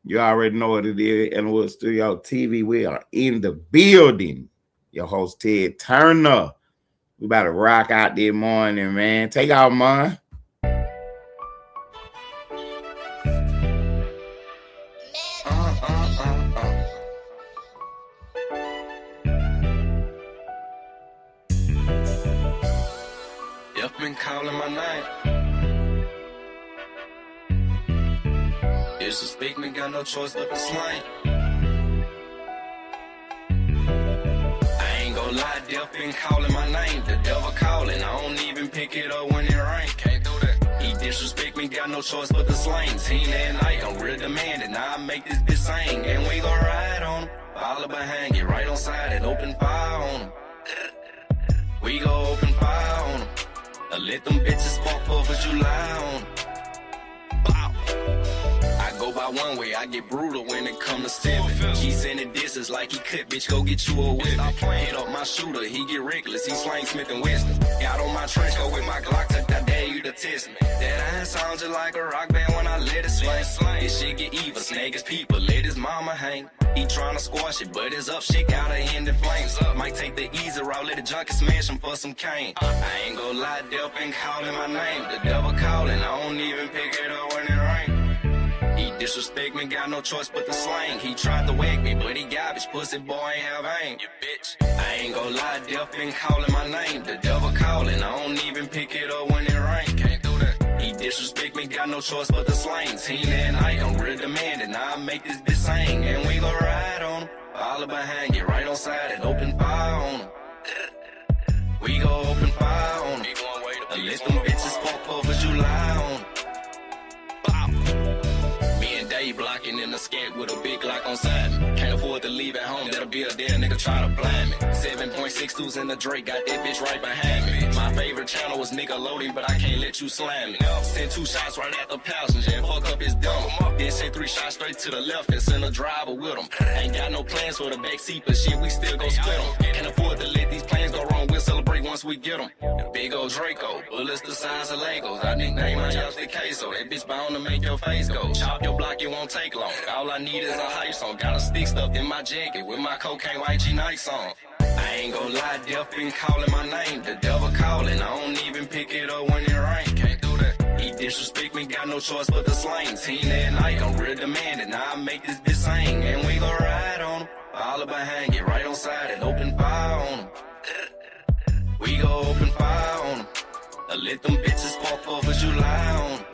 You already know what it is. Ellenwood Studio TV. We are in the building. Your host, Ted Turner. We about to rock out this morning, man. Take out mine. You've been calling my name. You suspect me, got no choice but to slang. I ain't gon' lie, Death been calling my name. The devil calling, I don't even pick it up when it rain. Can't do that. He disrespect me, got no choice but to slang. Teen at night, I'm real demanding. Now I make this bitch sing, and we gon' ride on him. Follow behind, get right on side and open fire on him. We gon' open fire on him. Let them bitches spark 4th of July on 'em. Bow. I go by one way, I get brutal when it come to stepping. He sending disses like he could, bitch, go get you a whip. Hit up my shooter, he get reckless, he slang Smith and Weston. Got on my trench coat with my Glock, I dare you to test me. That iron sound just like a rock band when I let it swing. This shit get evil, snag his people, let his mama hang. He tryna squash it, but his up shit gotta end in flames. Might take the easy route, let the junkie smash him for some cane. I ain't gon' lie, Death been calling my name. The devil calling, I don't even pick it up when it rain. He disrespect me, got no choice but to slang. He tried to wake me, but he garbage, pussy boy ain't have aim. You bitch. I ain't gon' lie, Death been calling my name. The devil calling, I don't even pick it up when it rain. Can't do that. He disrespect me, got no choice but to slang. Teen at night, I'm real demanding. Now I make this bitch sing, and we gon' ride on him. Follow behind, get right on side and open fire on him. We gon' open fire on him. Let them bitches spark 4th of July on him. Me and Dave blocking in the skank with a big Glock on side me. Can't afford to leave at home, that'll be a dead nigga try to blind me. 7.62s in the Drake, got that bitch right behind me. My favorite channel was Nickelodeon, but I can't let you slam me. Send 2 shots right at the passenger and fuck up his dumb. Then send 3 shots straight to the left and send a driver with him. Ain't got no plans for the backseat, but shit, we still gon' split them. Can't afford to let these plans go wrong, we'll celebrate once we get them. Big old Draco, bullets the size of Legos. I nickname my house the queso. That bitch bound to make your face go. Chop your block, it won't take long. All I need is a hype song. Got a stick stuffed in my jacket with my cocaine YG Nights on. I ain't gon' lie, Death been calling my name. The devil calling, I don't even pick it up when it rain. Can't do that. He disrespect me, got no choice but to slang. Teen at night, I'm real demanding. Now I make this bitch sing, and we gon' ride on him. Follow behind, get right on side and open fire on him. We gon' open fire on him. Let them bitches spark 4th of July on him.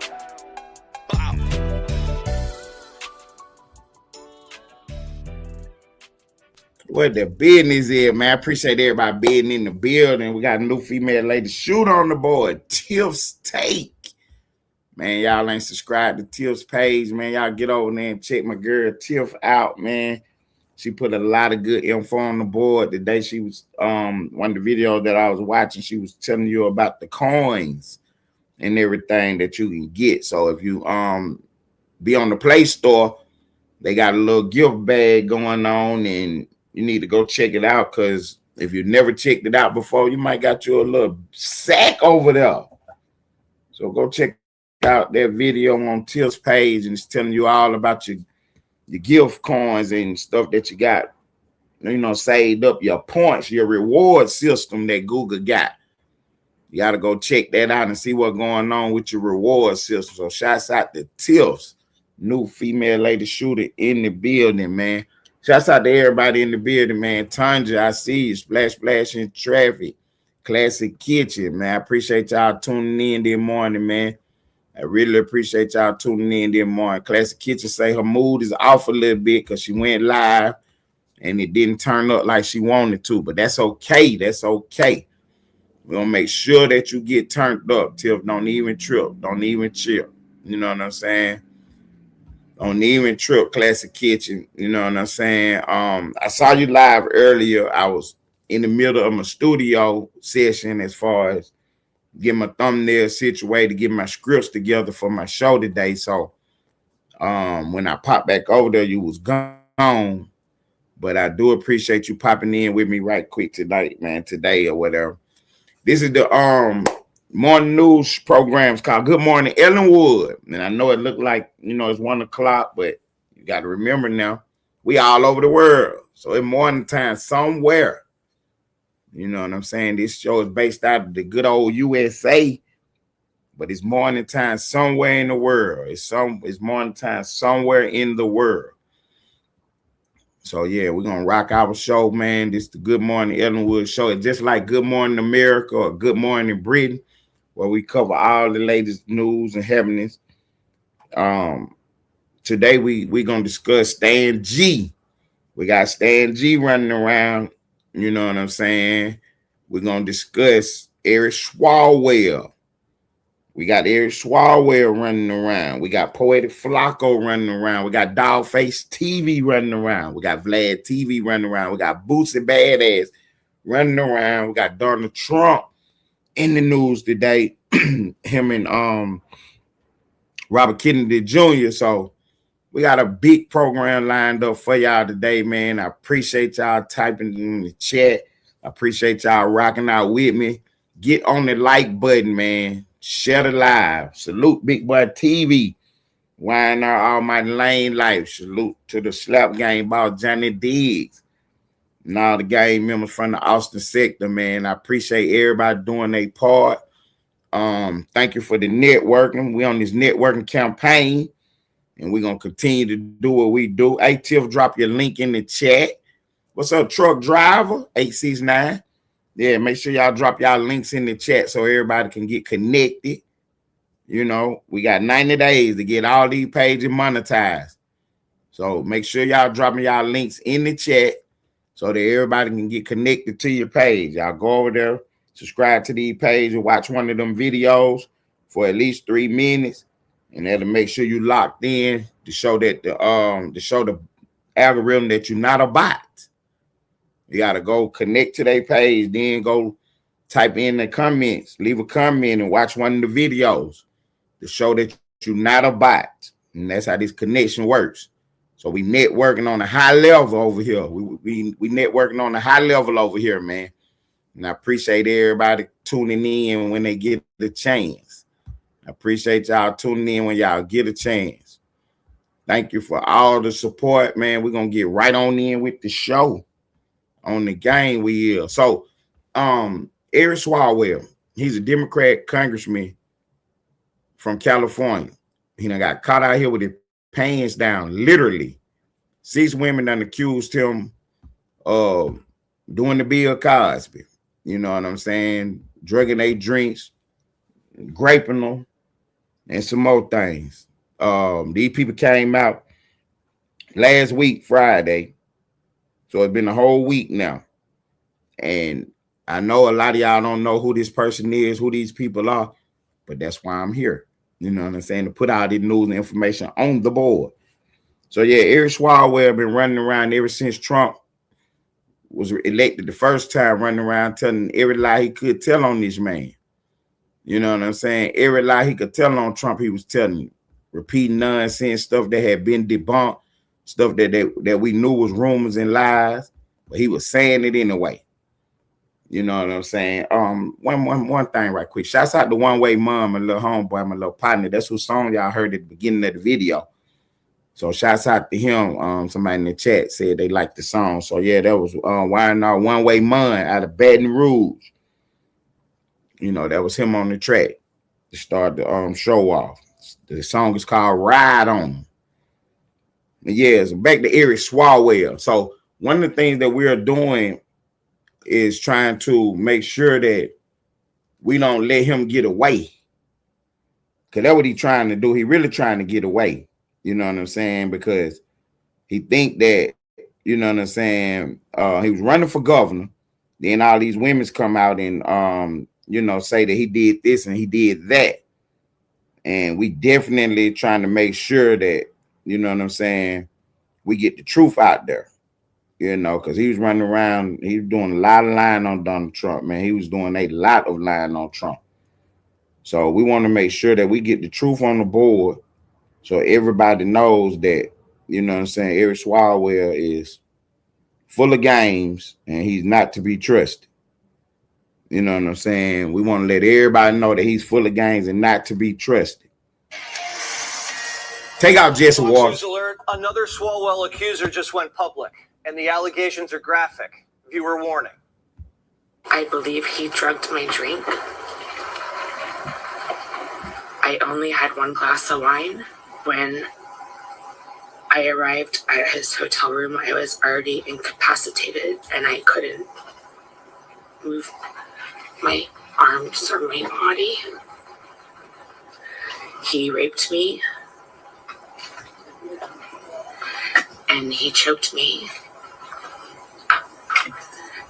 What the business is, man. I appreciate everybody being in the building. We got a new female lady shooter on the board, Tiff's Take. Man, y'all ain't subscribed to Tiff's page, man. Y'all get over there and check my girl Tiff out, man. She put a lot of good info on the board. The day she was one of the videos that I was watching, she was telling you about the coins and everything that you can get. So if you be on the Play Store, they got a little gift bag going on, and you need to go check it out, because if you never checked it out before, you might got you a little sack over there. So go check out that video on Tiff's page, and it's telling you all about your gift coins and stuff that you got, saved up, your points, your reward system that Google got. You got to go check that out and see what's going on with your reward system. So shouts out to Tiff's, new female lady shooter in the building, man. Shouts out to everybody in the building, man. Tanja, I see you. Splash in traffic. Classic Kitchen, man. I appreciate y'all tuning in this morning, man. I really appreciate y'all tuning in this morning. Classic Kitchen say her mood is off a little bit because she went live and it didn't turn up like she wanted to, but that's okay. That's okay. We're going to make sure that you get turned up. Tiff, don't even trip. Don't even chill. You know what I'm saying? Don't even trip, Classic Kitchen. You know what I'm saying? I saw you live earlier. I was in the middle of my studio session as far as getting my thumbnail situated, getting my scripts together for my show today. So when I popped back over there, you was gone. But I do appreciate you popping in with me right quick tonight, man, today or whatever. This is the morning news programs called Good Morning Ellenwood. And I know it looked like, it's 1 o'clock, but you got to remember now, we all over the world. So in morning time somewhere, you know what I'm saying? This show is based out of the good old USA, but it's morning time somewhere in the world. It's morning time somewhere in the world. So yeah, we're gonna rock our show, man. This is the Good Morning Ellenwood show. It's just like Good Morning America or Good Morning Britain, where we cover all the latest news and happenings. Today we're gonna discuss Stan G. We got Stan G running around. You know what I'm saying? We're gonna discuss Eric Swalwell. We got Eric Swalwell running around. We got Poetic Flacco running around. We got Dogface TV running around. We got Vlad TV running around. We got Bootsy Badass running around. We got Donald Trump in the news today. Him and Robert Kennedy Jr. So we got a big program lined up for y'all today, man. I appreciate y'all typing in the chat. I appreciate y'all rocking out with me. Get on the like button, man. Share the live. Salute Big Boy TV. Wine our almighty lane life. Salute to the slap game ball Johnny Diggs. And all the gang members from the Austin sector, man. I appreciate everybody doing their part. Thank you for the networking. We on this networking campaign, and we're gonna continue to do what we do. Hey, Tiff, drop your link in the chat. What's up, truck driver? 869. Yeah, make sure y'all drop y'all links in the chat so everybody can get connected. You know, we got 90 days to get all these pages monetized. So make sure y'all dropping y'all links in the chat so that everybody can get connected to your page. Y'all go over there, subscribe to these pages, and watch one of them videos for at least 3 minutes, and that'll make sure you locked in to show that the algorithm that you're not a bot. You gotta go connect to their page, then go type in the comments, leave a comment, and watch one of the videos to show that you're not a bot. And that's how this connection works. So we networking on a high level over here. We networking on a high level over here, man. And I appreciate everybody tuning in when they get the chance. I appreciate y'all tuning in when y'all get a chance. Thank you for all the support, man. We're gonna get right on in with the show. On the game we is. So Eric Swalwell, he's a Democrat congressman from California. He done got caught out here with his pants down, literally. 6 women done accused him of doing the Bill Cosby. You know what I'm saying? Drugging their drinks, graping them, and some more things. These people came out last week, Friday. So it's been a whole week now. And I know a lot of y'all don't know who this person is, who these people are, but that's why I'm here. You know what I'm saying? To put all this news and information on the board. So yeah, Eric Swalwell been running around ever since Trump was elected the first time, running around telling every lie he could tell on this man. You know what I'm saying? Every lie he could tell on Trump, he was telling, repeating nonsense, stuff that had been debunked, stuff that we knew was rumors and lies, but he was saying it anyway. You know what I'm saying? One thing right quick. Shouts out to One Way Mom, my little homeboy, my little partner. That's whose song y'all heard at the beginning of the video. So shouts out to him. Somebody in the chat said they liked the song. So yeah, that was One Way Mom out of Baton Rouge. You know, that was him on the track to start the show off. The song is called Ride On. Yeah, so back to Eric Swalwell. So one of the things that we're doing is trying to make sure that we don't let him get away. Because that's what he's trying to do. He really trying to get away. You know what I'm saying? Because he think that, you know what I'm saying, he was running for governor. Then all these women's come out and, say that he did this and he did that. And we definitely trying to make sure that, you know what I'm saying, we get the truth out there, you know, because he was running around, he was doing a lot of lying on Donald Trump, man. He was doing a lot of lying on Trump. So we want to make sure that we get the truth on the board so everybody knows that, you know what I'm saying, Eric Swalwell is full of games and he's not to be trusted. You know what I'm saying? We want to let everybody know that he's full of games and not to be trusted. Take out Jesse Waters. Alert, another Swalwell accuser just went public, and the allegations are graphic. Viewer warning. I believe he drugged my drink. I only had one glass of wine. When I arrived at his hotel room, I was already incapacitated and I couldn't move my arms or my body. He raped me and he choked me.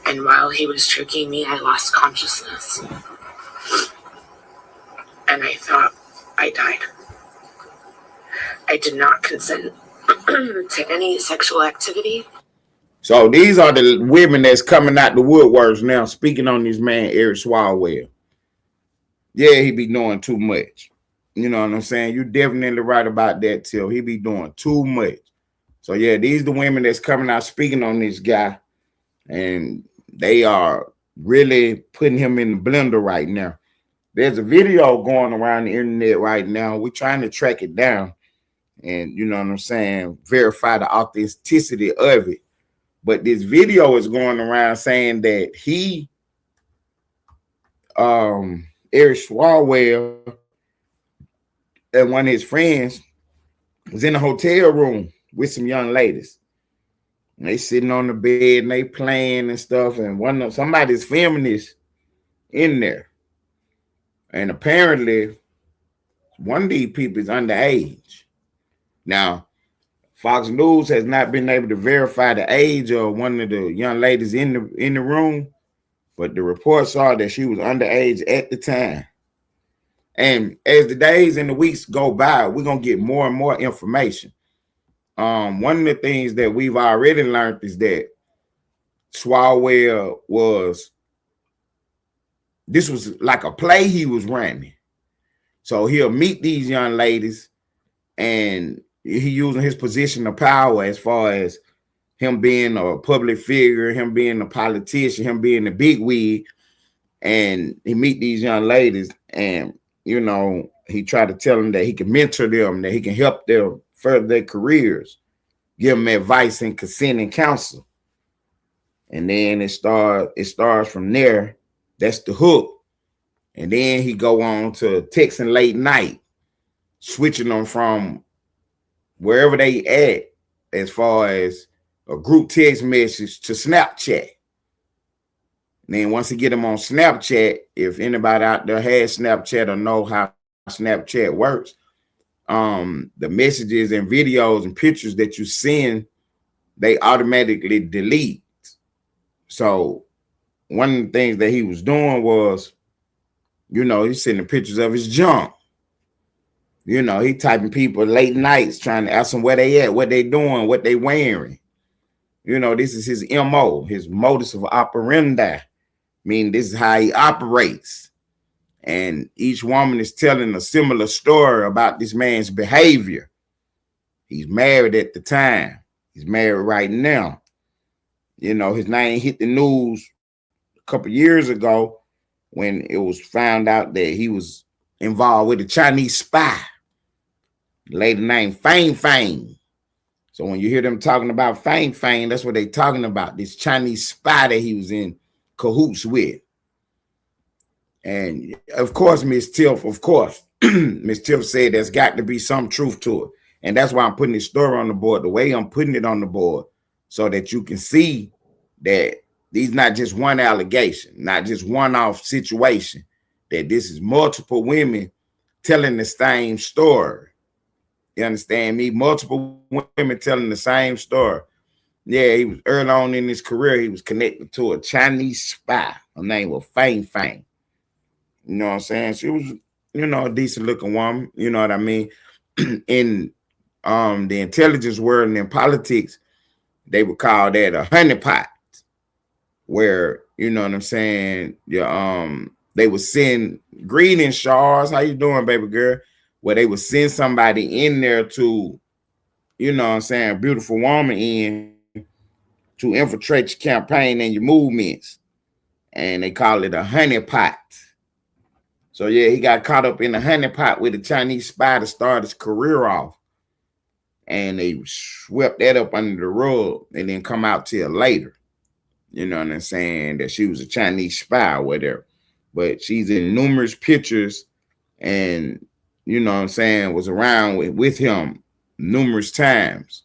And while he was choking me, I lost consciousness. And I thought I died. I did not consent to any sexual activity. So these are the women that's coming out the woodworks now, speaking on this man, Eric Swalwell. Yeah, he be doing too much. You know what I'm saying? You're definitely right about that, Till. He be doing too much. So yeah, these are the women that's coming out speaking on this guy. And they are really putting him in the blender right now. There's a video going around the internet right now. We're trying to track it down and, you know what I'm saying, verify the authenticity of it. But this video is going around saying that Eric Swalwell and one of his friends was in a hotel room with some young ladies. And they sitting on the bed and they playing and stuff. And somebody's filming this in there. And apparently, one of these people is underage. Now, Fox News has not been able to verify the age of one of the young ladies in the room, but the reports are that she was underage at the time. And as the days and the weeks go by, we're gonna get more and more information. One of the things that we've already learned is that Swalwell this was like a play he was running. So he'll meet these young ladies and he using his position of power as far as him being a public figure, him being a politician, him being a bigwig, and he meet these young ladies and, you know, he tried to tell them that he can mentor them, that he can help them further their careers, give them advice and consent and counsel. And then it starts from there. That's the hook. And then he go on to texting late night, switching them from wherever they at as far as a group text message to Snapchat. And then once he get them on Snapchat, if anybody out there has Snapchat or know how Snapchat works, the messages and videos and pictures that you send, they automatically delete. So one of the things that he was doing was, you know, he's sending pictures of his junk. You know, he typing people late nights trying to ask them where they at, what they doing, what they wearing. You know, this is his MO, his modus of operandi. I mean, this is how he operates. And each woman is telling a similar story about this man's behavior. He's married at the time. He's married right now. You know, his name hit the news a couple years ago when it was found out that he was involved with a Chinese spy, a lady named Fang Fang. So when you hear them talking about Fang Fang, that's what they're talking about, this Chinese spy that he was in cahoots with. And of course, Miss Tiff, Miss Tiff said there's got to be some truth to it. And that's why I'm putting this story on the board, the way I'm putting it on the board, so that you can see that these not just one allegation, not just one-off situation, that this is multiple women telling the same story. You understand me? Multiple women telling the same story. Yeah, he was early on in his career, he was connected to a Chinese spy. Her name was Fang Fang. You know what I'm saying? She was, you know, a decent looking woman. You know what I mean? In the intelligence world and in politics, they would call that a honeypot, where, you know what I'm saying, they would send greeting shards. How you doing, baby girl? Where they would send somebody in there to, you know what I'm saying, a beautiful woman in to infiltrate your campaign and your movements. And they call it a honeypot. So yeah, he got caught up in the honeypot with a Chinese spy to start his career off. and they swept that up under the rug and then come out till later. You know what I'm saying? That she was a Chinese spy or whatever. But she's in numerous pictures and, you know what I'm saying, was around with him numerous times.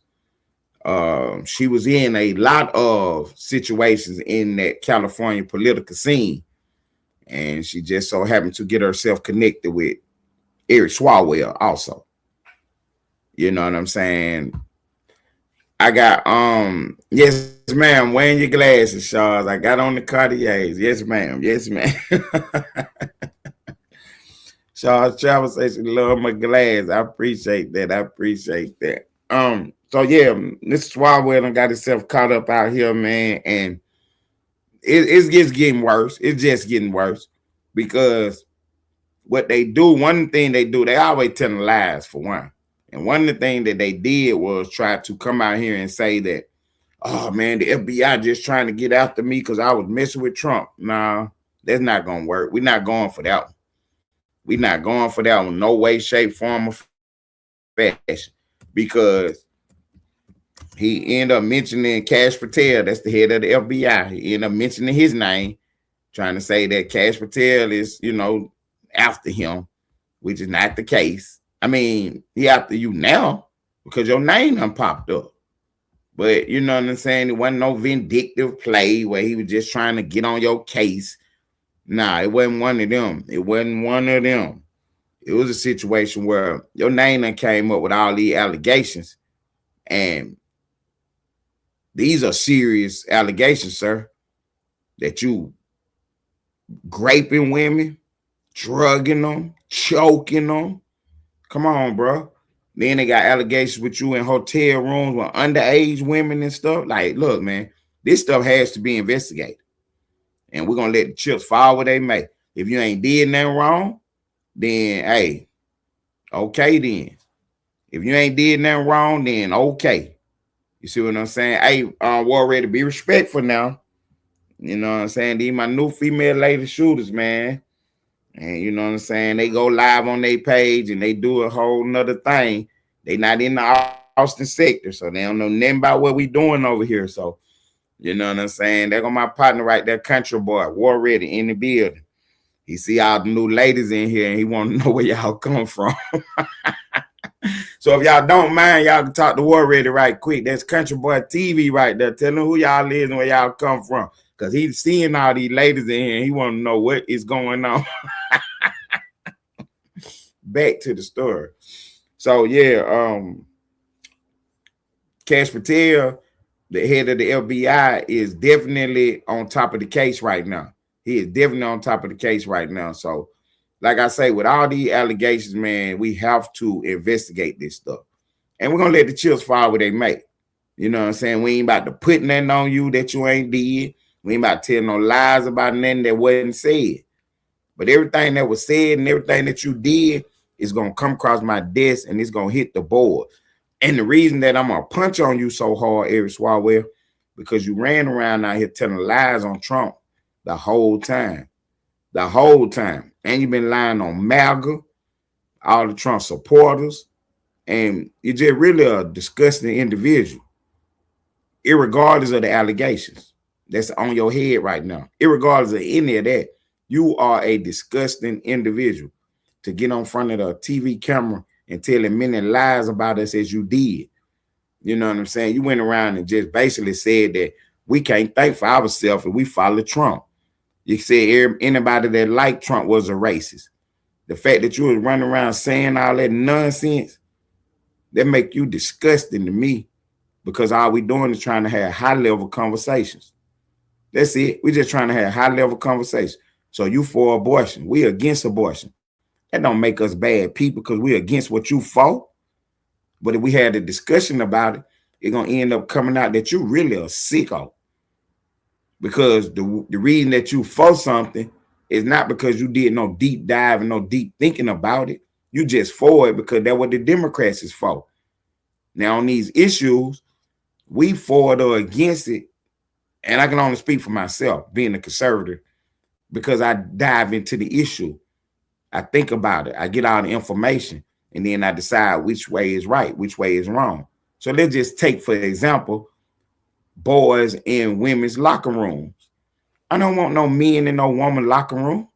She was in a lot of situations in that California political scene. And she just so happened to get herself connected with Eric Swalwell also. You know what I'm saying? I got yes, ma'am, wearing your glasses, Charles. I got on the Cartiers. Yes, ma'am. Yes, ma'am. Charles Travel says she love my glass. I appreciate that. I appreciate that. So yeah, Mr. Swalwell got himself caught up out here, man, and it's just getting worse. It's just getting worse because what they do, one thing they do, they always telling lies for one. And one of the things that they did was try to come out here and say that, oh man, the FBI just trying to get after me because I was messing with Trump. Nah, that's not gonna work. We're not going for that one. We're not going for that one. No way, shape, form, or fashion. Because he ended up mentioning Kash Patel, that's the head of the FBI. He ended up mentioning his name, trying to say that Kash Patel is, you know, after him, which is not the case. I mean, he after you now because your name done popped up. But you know what I'm saying? It wasn't no vindictive play where he was just trying to get on your case. Nah, it wasn't one of them. It wasn't one of them. It was a situation where your name done came up with all these allegations. And these are serious allegations, sir. That you graping women, drugging them, choking them. Come on, bro. Then they got allegations with you in hotel rooms with underage women and stuff. Like, look, man, this stuff has to be investigated. And we're going to let the chips fall where they may. If you ain't did nothing wrong, then, hey, okay then. If you ain't did nothing wrong, then okay. You see what I'm saying? Hey, war ready, be respectful now. You know what I'm saying? These my new female lady shooters, man. And you know what I'm saying? They go live on their page and they do a whole nother thing. They not in the Austin sector, so they don't know nothing about what we doing over here. So, you know what I'm saying? There go my partner right there, Country Boy, war ready in the building. He see all the new ladies in here and he want to know where y'all come from. So if y'all don't mind, y'all can talk to War Ready right quick. That's Country Boy TV right there. Tell him who y'all is and where y'all come from. Because he's seeing all these ladies in here and he want to know what is going on. Back to the story. So, yeah, Kash Patel, the head of the FBI, is definitely on top of the case right now. He is definitely on top of the case right now. So, like I say, with all these allegations, man, we have to investigate this stuff. And we're going to let the chips fall where they may. You know what I'm saying? We ain't about to put nothing on you that you ain't did. We ain't about to tell no lies about nothing that wasn't said. But everything that was said and everything that you did is going to come across my desk and it's going to hit the board. And the reason that I'm going to punch on you so hard, Eric Swalwell, because you ran around out here telling lies on Trump the whole time. The whole time. And you've been lying on MAGA, all the Trump supporters, and you're just really a disgusting individual, irregardless of the allegations that's on your head right now. Irregardless of any of that, you are a disgusting individual to get on front of the TV camera and tell as many lies about us as you did. You know what I'm saying? You went around and just basically said that we can't think for ourselves if we follow Trump. You said anybody that liked Trump was a racist. The fact that you was running around saying all that nonsense, that make you disgusting to me, because all we doing is trying to have high-level conversations. That's it. We're just trying to have high-level conversations. So you for abortion. We against abortion. That don't make us bad people because we're against what you for. But if we had a discussion about it, it's going to end up coming out that you really are sicko. Because the reason that you for something is not because you did no deep dive and no deep thinking about it. You just for it because that's what the Democrats is for. Now, on these issues, we for it or against it, and I can only speak for myself, being a conservative, because I dive into the issue. I think about it. I get all the information, and then I decide which way is right, which way is wrong. So let's just take, for example, boys in women's locker rooms. I don't want no men in no woman locker room.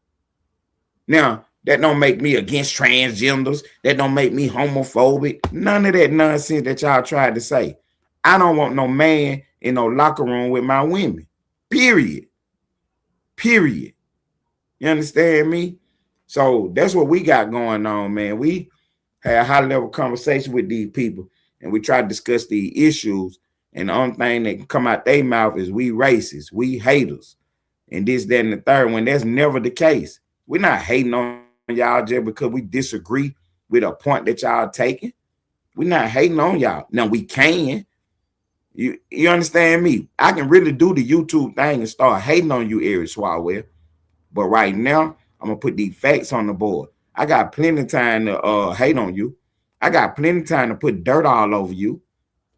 Now, that don't make me against transgenders. That don't make me homophobic. None of that nonsense that y'all tried to say. I don't want no man in no locker room with my women. Period. Period. You understand me? So that's what we got going on, man. We had a high level conversation with these people, and we try to discuss the issues. And the only thing that can come out their mouth is we racist, we haters, and this, that, and the third. When that's never the case. We're not hating on y'all just because we disagree with a point that y'all taking. We're not hating on y'all. Now we can. You understand me? I can really do the YouTube thing and start hating on you, Eric Swalwell. But right now, I'm gonna put these facts on the board. I got plenty of time to hate on you. I got plenty of time to put dirt all over you.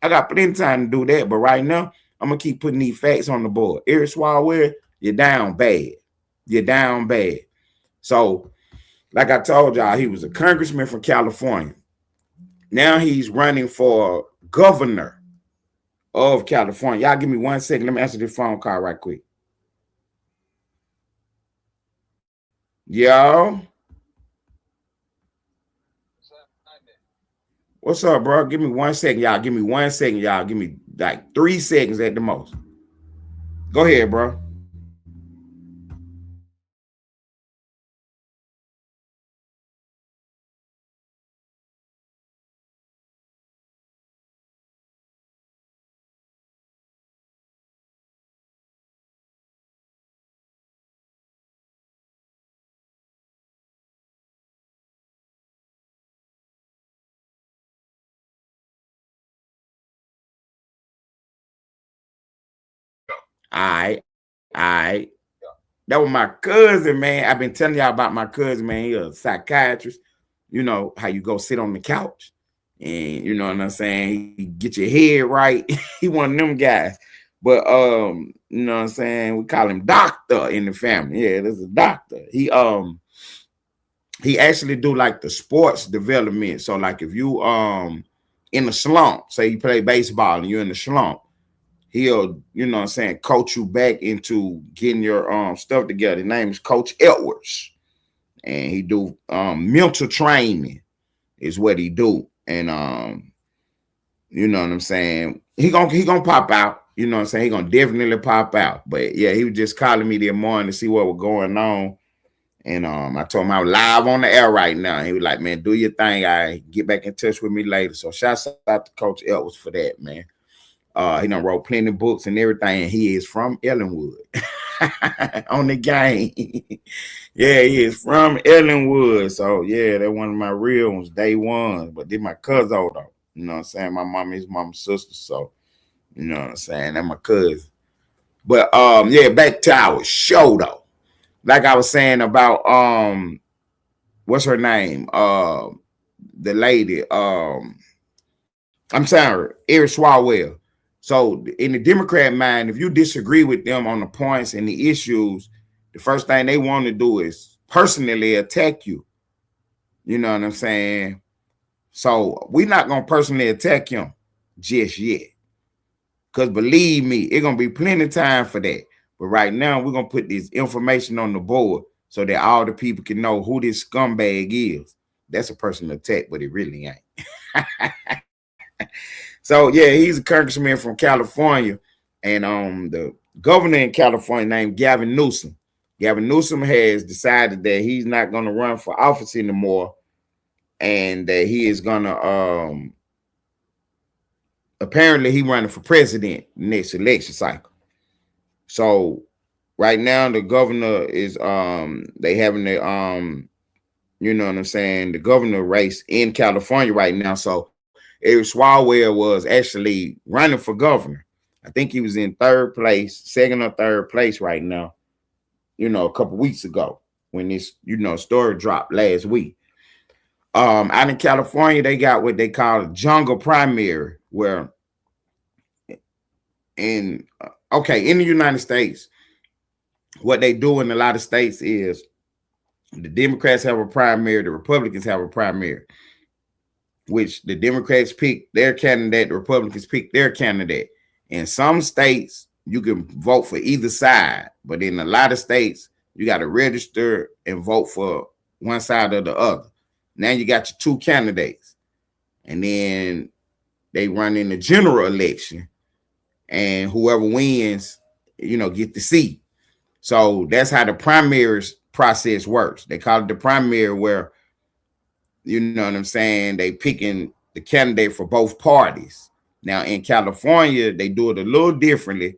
I got plenty of time to do that. But right now, I'm gonna keep putting these facts on the board. Eric Swalwell, you're down bad. You're down bad. So, like I told y'all, he was a congressman from California. Now he's running for governor of California. Y'all give me 1 second. Let me answer this phone call right quick. Yo. What's up, bro? Give me 1 second, y'all. Give me 1 second, y'all. Give me like 3 seconds at the most. Go ahead, bro. All right. That was my cousin, man. I've been telling y'all about my cousin, man. He's a psychiatrist. You know how you go sit on the couch and you know what I'm saying? He get your head right. He one of them guys. But you know what I'm saying? We call him doctor in the family. Yeah, this is a doctor. He actually do like the sports development. So like if you in a slump, say you play baseball and you're in a slump, he'll, you know what I'm saying, coach you back into getting your stuff together. His name is Coach Edwards. And he do mental training is what he do. And you know what I'm saying? He gonna pop out. You know what I'm saying? He gonna definitely pop out. But yeah, he was just calling me this morning to see what was going on. And I told him I was live on the air right now. He was like, man, do your thing. I get back in touch with me later. So shouts out to Coach Edwards for that, man. He done wrote plenty of books and everything. And he is from Ellenwood on the game. Yeah, he is from Ellenwood. So yeah, they're one of my real ones, day one. But they're my cousin though. You know what I'm saying? My mom is my sister. So you know what I'm saying? They're my cousin. But yeah, back to our show though. Like I was saying about what's her name? The lady, I'm sorry, Eric Swalwell. So in the Democrat mind, if you disagree with them on the points and the issues, the first thing they want to do is personally attack you. You know what I'm saying? So we're not gonna personally attack him just yet. Because believe me, it's gonna be plenty of time for that. But right now, we're going to put this information on the board so that all the people can know who this scumbag is. That's a personal attack, but it really ain't. So, yeah, he's a congressman from California. And the governor in California named Gavin Newsom. Gavin Newsom has decided that he's not going to run for office anymore. And that he is going to, apparently, he running for president next election cycle. So right now the governor is they having the you know what I'm saying, the governor race in California right now. So Eric Swalwell was actually running for governor. I think he was in third place, second or third place right now, you know, a couple weeks ago when this, you know, story dropped last week. Out in California, they got what they call a jungle primary, where in the United States, what they do in a lot of states is the Democrats have a primary, the Republicans have a primary. which the Democrats pick their candidate, the Republicans pick their candidate. In some states, you can vote for either side, but in a lot of states, you got to register and vote for one side or the other. Now you got your two candidates, and then they run in the general election, and whoever wins, get the seat. So that's how the primaries process works. They call it the primary, where, you know what I'm saying, they picking the candidate for both parties. Now in California, they do it a little differently.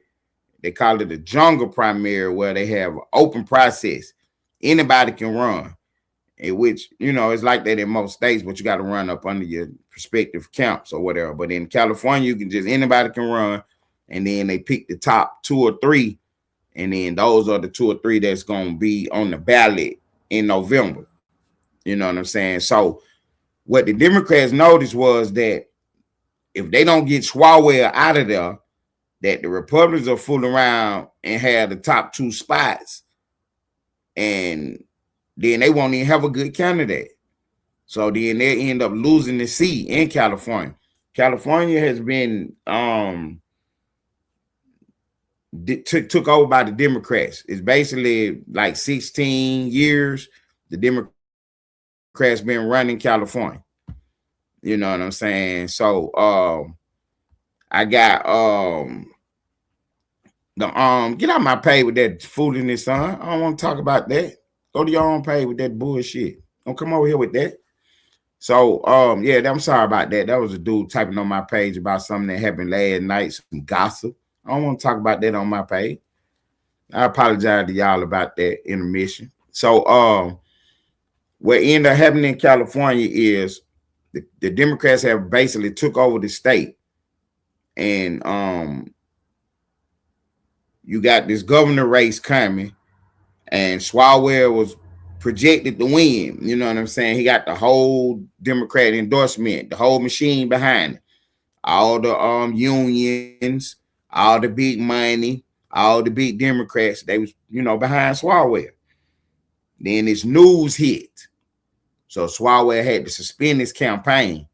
They call it a jungle primary, where they have an open process. Anybody can run, in which, it's like that in most states, but you got to run up under your prospective counts or whatever. But in California, anybody can run, and then they pick the top 2 or 3, and then those are the 2 or 3 that's going to be on the ballot in November. You know what I'm saying? So what the Democrats noticed was that if they don't get Swalwell out of there, that the Republicans are fooling around and have the top 2 spots, and then they won't even have a good candidate. So then they end up losing the seat in California. California has been took over by the Democrats. It's basically like 16 years the Democrats been running California. You know what I'm saying? So I got get out my page with that foolishness, son. I don't want to talk about that. Go to your own page with that bullshit. Don't come over here with that. So yeah, I'm sorry about that. That was a dude typing on my page about something that happened last night, some gossip. I don't want to talk about that on my page. I apologize to y'all about that intermission. So what ended up happening in California is the Democrats have basically took over the state, and you got this governor race coming, and Swalwell was projected to win. You know what I'm saying? He got the whole Democrat endorsement, the whole machine behind it, all the unions, all the big money, all the big Democrats. They was behind Swalwell. Then this news hit, so Swalwell had to suspend his campaign.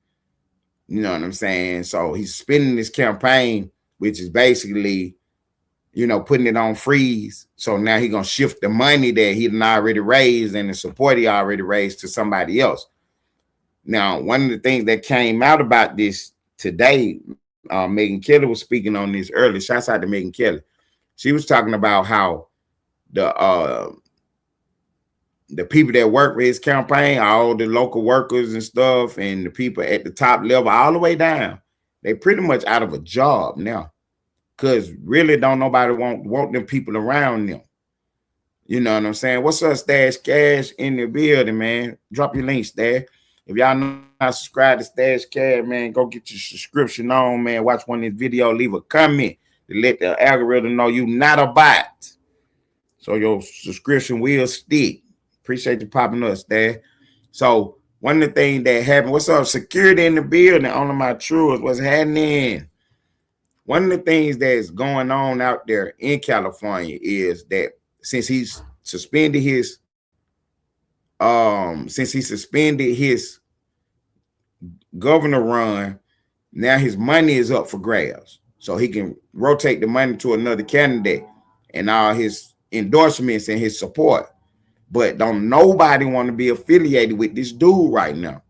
You know what I'm saying? So he's suspending his campaign, which is basically, putting it on freeze. So now he's going to shift the money that he done already raised and the support he already raised to somebody else. Now, one of the things that came out about this today, Megyn Kelly was speaking on this earlier. Shouts out to Megyn Kelly. She was talking about how the people that work with his campaign, all the local workers and stuff, and the people at the top level, all the way down, they pretty much out of a job now, because really don't nobody want them people around them. You know what I'm saying? What's up, Stash Cash in the building, man? Drop your links there. If y'all not subscribed to Stash Cash, man, go get your subscription on, man. Watch one of these videos, leave a comment to let the algorithm know you not a bot, so your subscription will stick. Appreciate you popping us there. So one of the things that happened, what's up, security in the building, on my truth, what's happening? One of the things that's going on out there in California is that since he suspended his governor run, now his money is up for grabs. So he can rotate the money to another candidate and all his endorsements and his support. But don't nobody want to be affiliated with this dude right now.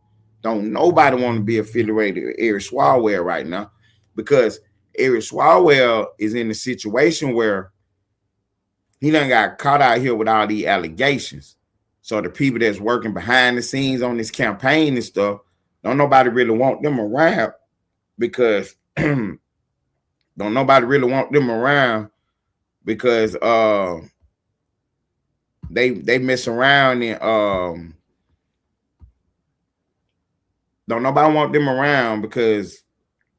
Don't nobody want to be affiliated with Eric Swalwell right now, because Eric Swalwell is in a situation where he done got caught out here with all these allegations. So the people that's working behind the scenes on this campaign and stuff, don't nobody really want them around, because don't nobody really want them around because they mess around and don't nobody want them around because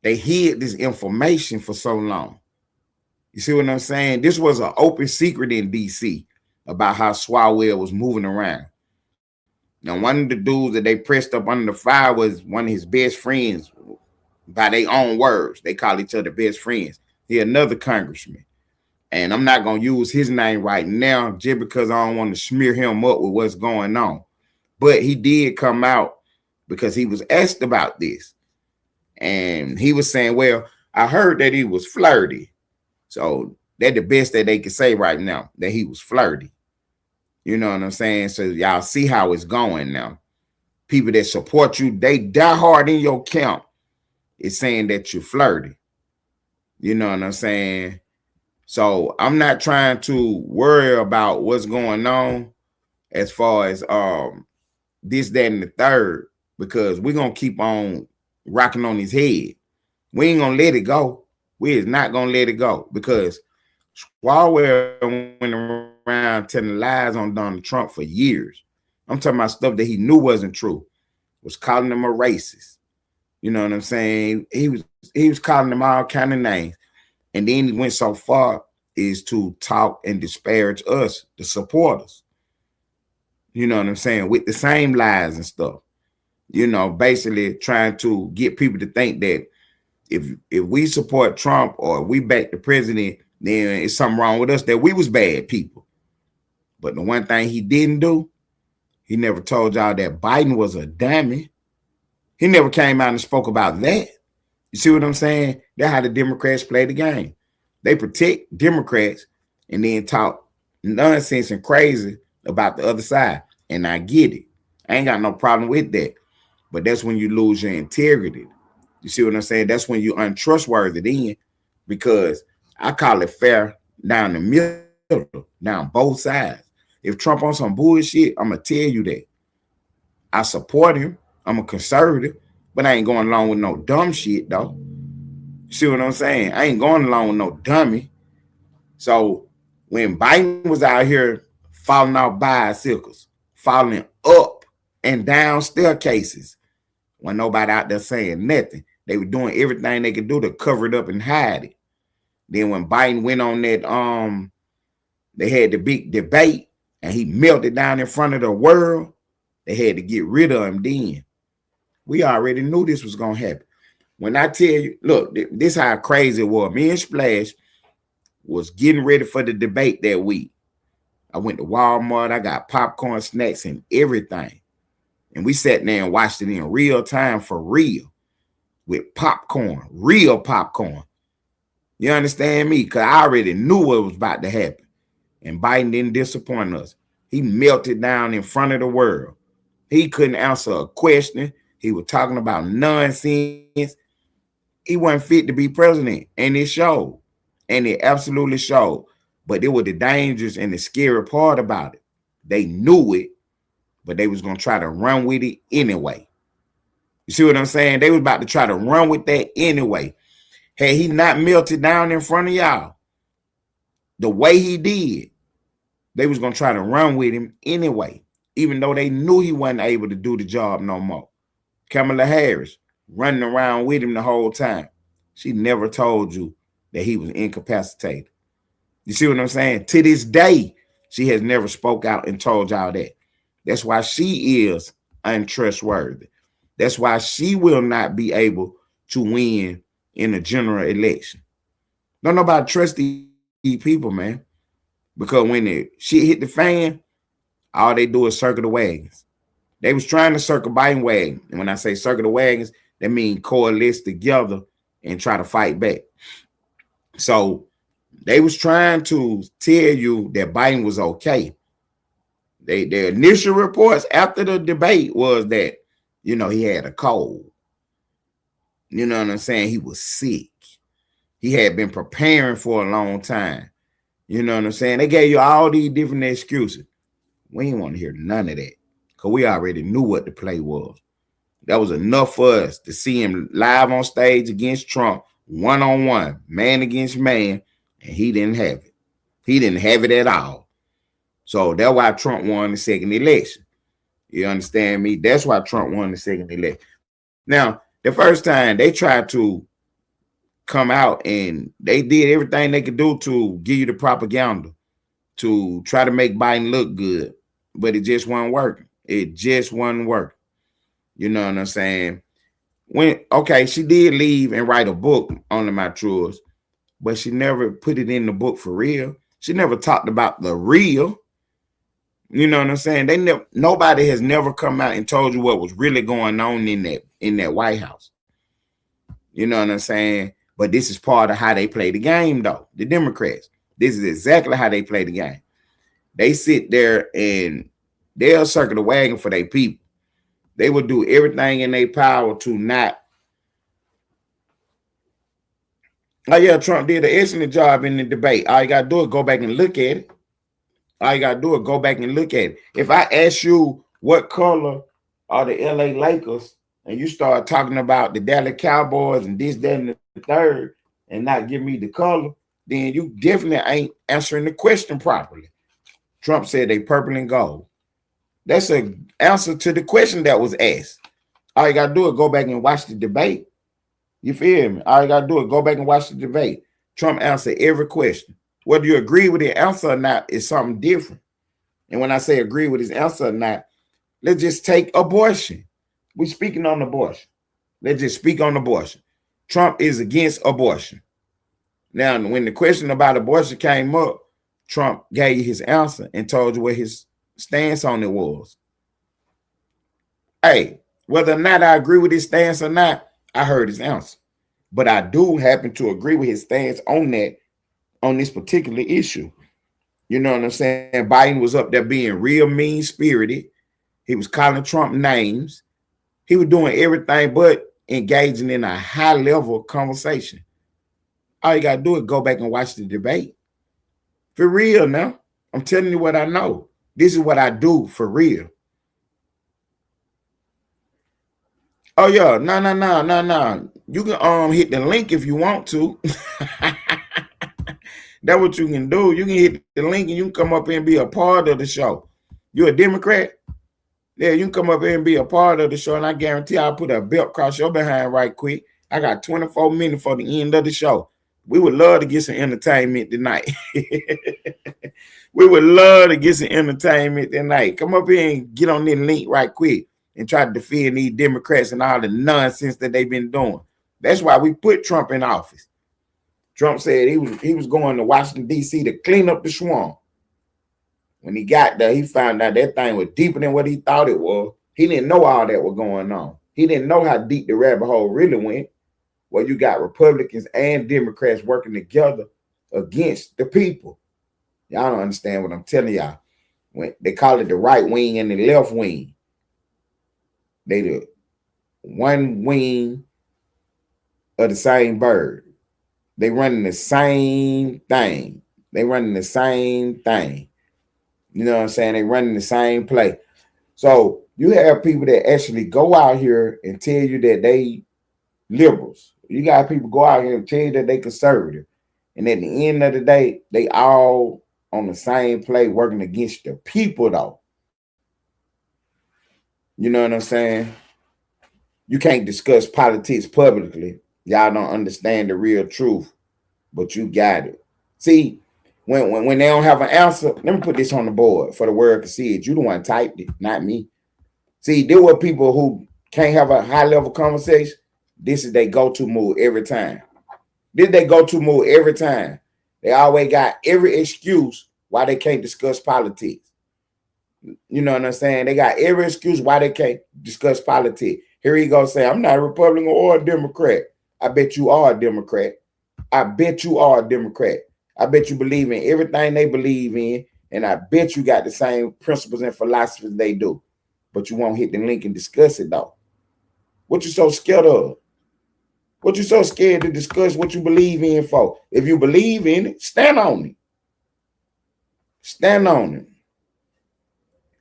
they hid this information for so long. You see what I'm saying? This was an open secret in DC about how Swalwell was moving around. Now, one of the dudes that they pressed up under the fire was one of his best friends, by their own words. They call each other best friends. He another congressman. And I'm not going to use his name right now just because I don't want to smear him up with what's going on. But he did come out because he was asked about this. And he was saying, well, I heard that he was flirty. So that's the best that they can say right now, that he was flirty. You know what I'm saying? So y'all see how it's going now. People that support you, they die hard in your camp is saying that you're flirty. You know what I'm saying? So I'm not trying to worry about what's going on as far as this, that, and the third, because we're going to keep on rocking on his head. We ain't going to let it go. We is not going to let it go, because Swalwell went around telling lies on Donald Trump for years. I'm talking about stuff that he knew wasn't true. Was calling him a racist. You know what I'm saying? He was calling them all kind of names. And then he went so far is to talk and disparage us, the supporters. You know what I'm saying? With the same lies and stuff. You know, basically trying to get people to think that if we support Trump or we back the president, then it's something wrong with us, that we was bad people. But the one thing he didn't do, he never told y'all that Biden was a dummy. He never came out and spoke about that. You see what I'm saying? That's how the Democrats play the game. They protect Democrats and then talk nonsense and crazy about the other side. And I get it. I ain't got no problem with that. But that's when you lose your integrity. You see what I'm saying? That's when you're untrustworthy then, because I call it fair down the middle, down both sides. If Trump on some bullshit, I'm going to tell you that. I support him. I'm a conservative, but I ain't going along with no dumb shit, though. You see what I'm saying? I ain't going along with no dummy. So when Biden was out here falling off bicycles, falling up and down staircases, when nobody out there saying nothing, they were doing everything they could do to cover it up and hide it. Then when Biden went on that, they had the big debate and he melted down in front of the world, they had to get rid of him then. We already knew this was going to happen. When I tell you, look, this how crazy it was. Me and Splash was getting ready for the debate that week. I went to Walmart. I got popcorn, snacks, and everything. And we sat there and watched it in real time for real with popcorn, real popcorn. You understand me? Because I already knew what was about to happen. And Biden didn't disappoint us. He melted down in front of the world. He couldn't answer a question. He was talking about nonsense. He wasn't fit to be president. And it showed. And it absolutely showed. But it was the dangerous and the scary part about it. They knew it, but they was going to try to run with it anyway. You see what I'm saying? They was about to try to run with that anyway. Had he not melted down in front of y'all the way he did, they was going to try to run with him anyway, even though they knew he wasn't able to do the job no more. Kamala Harris running around with him the whole time. She never told you that he was incapacitated. You see what I'm saying? To this day, she has never spoke out and told y'all that. That's why she is untrustworthy. That's why she will not be able to win in a general election. Don't nobody trust these people, man. Because when the shit hit the fan, all they do is circle the wagons. They was trying to circle Biden wagon. And when I say circle the wagons, that means coalesce together and try to fight back. So they was trying to tell you that Biden was okay. Their initial reports after the debate was that, you know, he had a cold. You know what I'm saying? He was sick. He had been preparing for a long time. You know what I'm saying? They gave you all these different excuses. We didn't want to hear none of that because we already knew what the play was. That was enough for us to see him live on stage against Trump, one-on-one, man against man, and he didn't have it. He didn't have it at all. So that's why Trump won the second election. You understand me? That's why Trump won the second election. Now, the first time they tried to come out and they did everything they could do to give you the propaganda to try to make Biden look good, but it just wasn't working. It just wasn't working. You know what I'm saying? Okay, she did leave and write a book on the Matruers, but she never put it in the book for real. She never talked about the real. You know what I'm saying? Nobody has never come out and told you what was really going on in that White House. You know what I'm saying? But this is part of how they play the game, though. The Democrats. This is exactly how they play the game. They sit there and they'll circle the wagon for their people. They will do everything in their power to not. Oh, yeah, Trump did an excellent job in the debate. All you got to do is go back and look at it. All you got to do is go back and look at it. If I ask you what color are the LA Lakers, and you start talking about the Dallas Cowboys and this, that, and the third, and not give me the color, then you definitely ain't answering the question properly. Trump said they purple and gold. That's an answer to the question that was asked. All you got to do is go back and watch the debate. You feel me? All you got to do is go back and watch the debate. Trump answered every question. Whether you agree with the answer or not is something different. And when I say agree with his answer or not, let's just take abortion. We're speaking on abortion. Let's just speak on abortion. Trump is against abortion. Now, when the question about abortion came up, Trump gave you his answer and told you what his stance on it was. Hey, whether or not I agree with his stance or not, I heard his answer. But I do happen to agree with his stance on this particular issue. You know what I'm saying? Biden was up there being real mean-spirited. He was calling Trump names. He was doing everything but engaging in a high-level conversation. All you got to do is go back and watch the debate. For real now. I'm telling you what I know. This is what I do for real. Oh, yeah. No. You can hit the link if you want to. That's what you can do. You can hit the link and you can come up and be a part of the show. You a Democrat? Yeah, you can come up here and be a part of the show, and I guarantee I'll put a belt across your behind right quick. I got 24 minutes for the end of the show. We would love to get some entertainment tonight. We would love to get some entertainment tonight. Come up here and get on this link right quick and try to defend these Democrats and all the nonsense that they've been doing. That's why we put Trump in office. Trump said he was going to Washington, D.C. to clean up the swamp. When he got there, he found out that thing was deeper than what he thought it was. He didn't know all that was going on. He didn't know how deep the rabbit hole really went. Well, you got Republicans and Democrats working together against the people. Y'all don't understand what I'm telling y'all. When they call it the right wing and the left wing. They the one wing of the same bird. They running the same thing. They running the same thing. You know what I'm saying? They running the same play. So you have people that actually go out here and tell you that they liberals. You got people go out here and tell you that they conservative. And at the end of the day, they all on the same play working against the people, though. You know what I'm saying? You can't discuss politics publicly. Y'all don't understand the real truth, but you got it. See, when they don't have an answer, let me put this on the board for the world to see it. You the one typed it, not me. See, there were people who can't have a high-level conversation. This is their go-to move every time. This is their go-to move every time. They always got every excuse why they can't discuss politics. You know what I'm saying? They got every excuse why they can't discuss politics. Here he goes saying, I'm not a Republican or a Democrat. I bet you are a Democrat. I bet you are a Democrat. I bet you believe in everything they believe in, and I bet you got the same principles and philosophies they do. But you won't hit the link and discuss it, though. What you so scared of? What you so scared to discuss what you believe in for? If you believe in it, stand on it. Stand on it.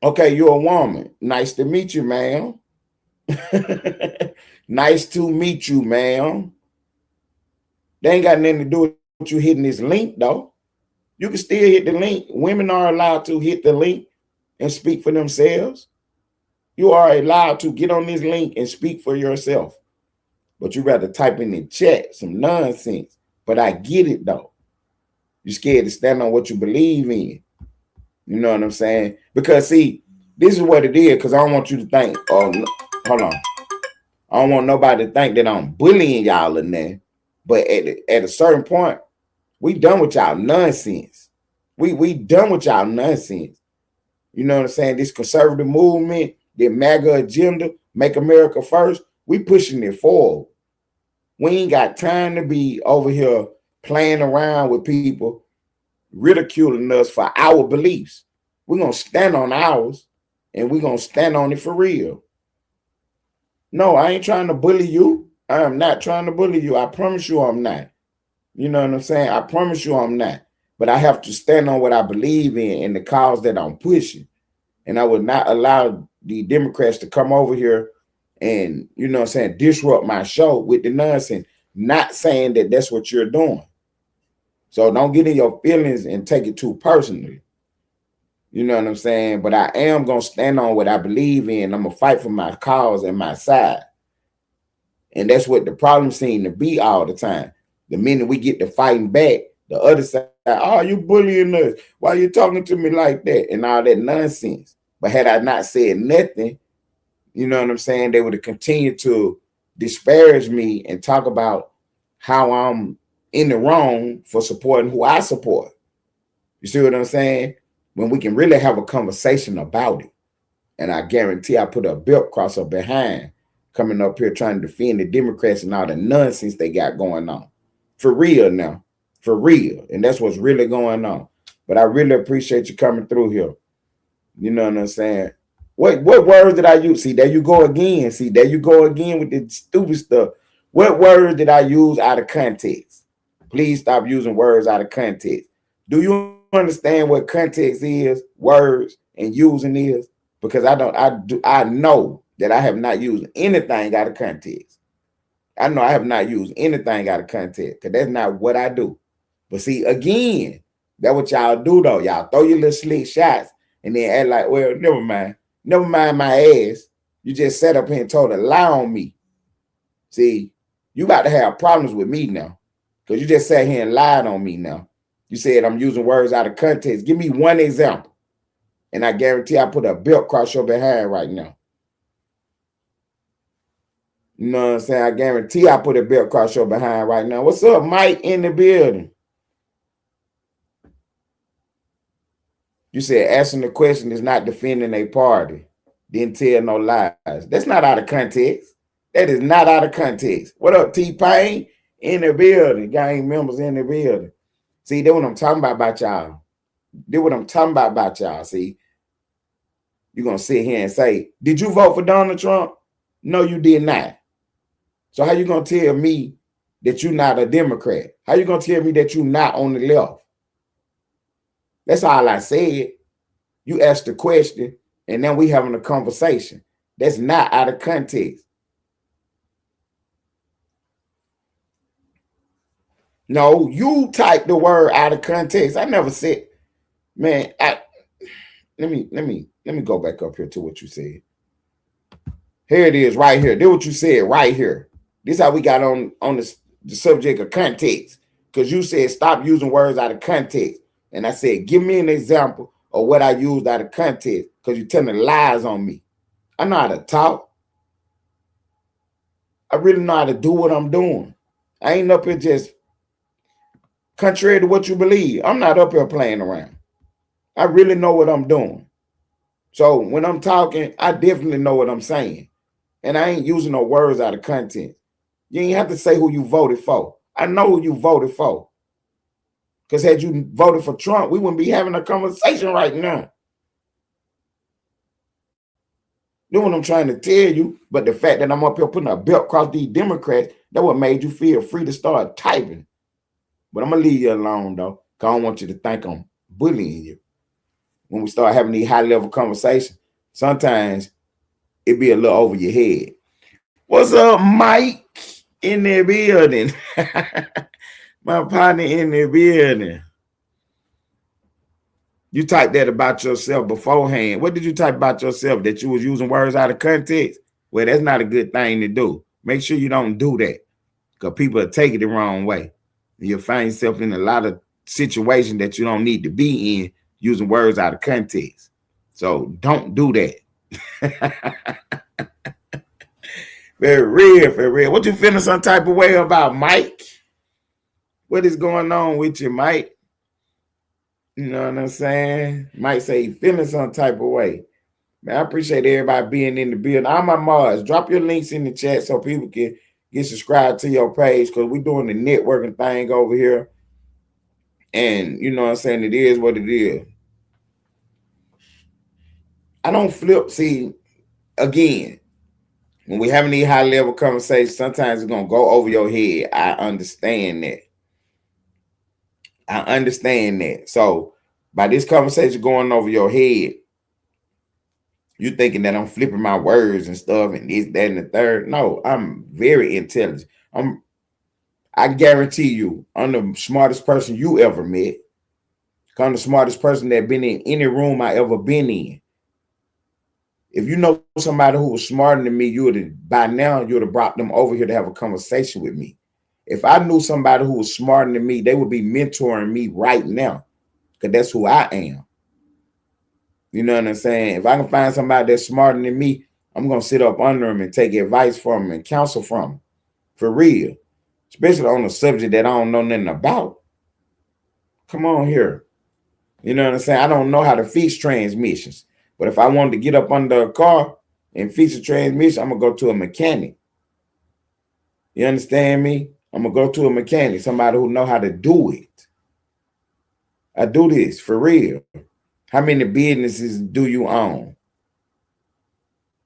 Okay, you're a woman. Nice to meet you, ma'am. Nice to meet you, ma'am. They ain't got nothing to do with you hitting this link, though. You can still hit the link. Women are allowed to hit the link and speak for themselves. You are allowed to get on this link and speak for yourself. But you rather type in the chat some nonsense. But I get it, though. You're scared to stand on what you believe in. You know what I'm saying? Because, see, this is what it is, because I don't want you to think, oh, hold on. I don't want nobody to think that I'm bullying y'all in there. But at a certain point, we done with y'all nonsense. We done with y'all nonsense. You know what I'm saying? This conservative movement, the MAGA agenda, make America first, we pushing it forward. We ain't got time to be over here playing around with people, ridiculing us for our beliefs. We're going to stand on ours, and we're going to stand on it for real. No, I ain't trying to bully you. I am not trying to bully you. I promise you I'm not. You know what I'm saying? I promise you I'm not. But I have to stand on what I believe in and the cause that I'm pushing. And I would not allow the Democrats to come over here and, you know what I'm saying, disrupt my show with the nonsense, not saying that that's what you're doing. So don't get in your feelings and take it too personally. You know what I'm saying? But I am going to stand on what I believe in. I'm going to fight for my cause and my side. And that's what the problem seems to be all the time. The minute we get to fighting back, the other side, oh, you bullying us. Why you talking to me like that? And all that nonsense. But had I not said nothing, you know what I'm saying, they would have continued to disparage me and talk about how I'm in the wrong for supporting who I support. You see what I'm saying? When we can really have a conversation about it. And I guarantee I put a belt crosser behind coming up here trying to defend the Democrats and all the nonsense they got going on. For real now. For real. And that's what's really going on. But I really appreciate you coming through here. You know what I'm saying? What words did I use? See, there you go again. See, there you go again with the stupid stuff. What words did I use out of context? Please stop using words out of context. Do you understand what context is, words, and using is? Because I know that I have not used anything out of context. I know I have not used anything out of context because that's not what I do. But see, again, that's what y'all do though. Y'all throw your little slick shots and then act like, well, never mind. Never mind my ass. You just sat up here and told a lie on me. See, you about to have problems with me now because you just sat here and lied on me now. You said I'm using words out of context. Give me one example. And I guarantee I put a belt across your behind right now. You know what I'm saying? I guarantee I put a belt across your behind right now. What's up, Mike, in the building? You said asking the question is not defending a party. Didn't tell no lies. That's not out of context. That is not out of context. What up, T-Pain? In the building. Gang members in the building. See, that's what I'm talking about y'all. That's what I'm talking about y'all. See, you're going to sit here and say, did you vote for Donald Trump? No, you did not. So how you going to tell me that you're not a Democrat? How you going to tell me that you're not on the left? That's all I said. You asked the question, and then we having a conversation. That's not out of context. No, you typed the word out of context. I never said, man. Let me go back up here to what you said. Here it is, right here. This what you said right here. This is how we got on the subject of context. Because you said stop using words out of context. And I said, give me an example of what I used out of context because you're telling lies on me. I know how to talk. I really know how to do what I'm doing. I ain't up here just contrary to what you believe. I'm not up here playing around. I really know what I'm doing. So when I'm talking, I definitely know what I'm saying. And I ain't using no words out of context. You ain't have to say who you voted for. I know who you voted for. Because had you voted for Trump, we wouldn't be having a conversation right now. That's what I'm trying to tell you. But the fact that I'm up here putting a belt across these Democrats, that's what made you feel free to start typing. But I'm going to leave you alone, though, because I don't want you to think I'm bullying you. When we start having these high-level conversations, sometimes it be a little over your head. What's up, Mike, in the building? My partner in the building. You typed that about yourself beforehand. What did you type about yourself? That you was using words out of context? Well, that's not a good thing to do. Make sure you don't do that because people will take it the wrong way. You'll find yourself in a lot of situations that you don't need to be in using words out of context. So don't do that. Very real, very real. What you feeling some type of way about, Mike? What is going on with you, Mike? You know what I'm saying? Might say he feeling some type of way. Man, I appreciate everybody being in the building. All my mods, drop your links in the chat so people can get subscribed to your page, because we're doing the networking thing over here. And you know what I'm saying? It is what it is. I don't flip. See, again, when we having these high level conversations, sometimes it's gonna go over your head. I understand that. So by this conversation going over your head, you thinking that I'm flipping my words and stuff and this, that, and the third. No, I'm very intelligent. I guarantee you, I'm the smartest person you ever met. I'm the smartest person that been in any room I ever been in. If you know somebody who was smarter than me, you would have by now you would have brought them over here to have a conversation with me. If I knew somebody who was smarter than me, they would be mentoring me right now, because that's who I am. You know what I'm saying? If I can find somebody that's smarter than me, I'm gonna sit up under them and take advice from them and counsel from them, for real. Especially on a subject that I don't know nothing about. Come on here. You know what I'm saying? I don't know how to fix transmissions. But if I wanted to get up under a car and fix a transmission, I'm going to go to a mechanic. You understand me? I'm going to go to a mechanic, somebody who know how to do it. I do this for real. How many businesses do you own?